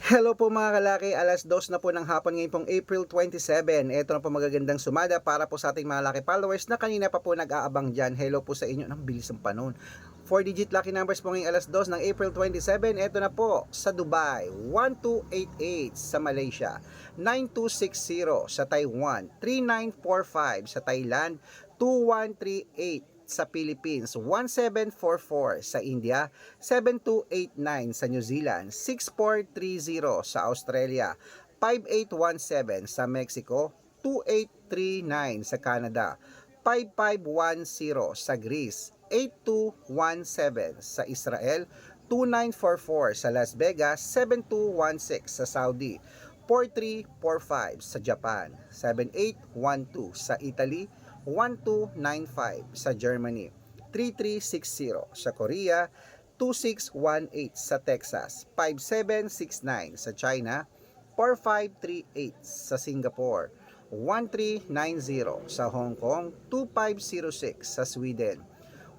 Hello po mga kalaki, alas 2 na po ng hapon ngayon pong April 27. Ito na po magagandang sumada para po sa ating mga lucky followers na kanina pa po nag-aabang dyan. Hello po sa inyo, ng bilis ng panahon. 4-digit lucky numbers po ngayong alas 2 ng April 27. Ito na po sa Dubai, 1288 sa Malaysia, 9260 sa Taiwan, 3945 sa Thailand, 2138 sa Philippines, 1744 sa India, 7289 sa New Zealand, 6430 sa Australia, 5817 sa Mexico, 2839 sa Canada, 5510 sa Greece, 8217 sa Israel, 2944 sa Las Vegas, 7216 sa Saudi, 4345 sa Japan, 7812 sa Italy, 1295 sa Germany, 3360 sa Korea, 2618 sa Texas, 5769 sa China, 4538 sa Singapore, 1390 sa Hong Kong, 2506 sa Sweden,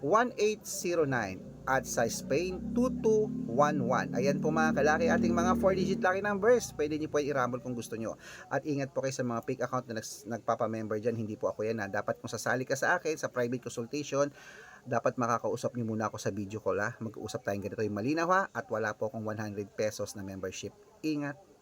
1809 at sa Spain 2211. Ayan po mga kalaki ating mga 4-digit lucky numbers. Pwede niyo po i-rumble kung gusto niyo. At ingat po kayo sa mga fake account na nagpapa-member diyan. Hindi po ako yan ha. Dapat kung sasali ka sa akin sa private consultation, dapat makakausap niyo muna ako sa video call ha. Mag-uusap tayong ganito yung malinaw ha. At wala po akong 100 pesos na membership. Ingat.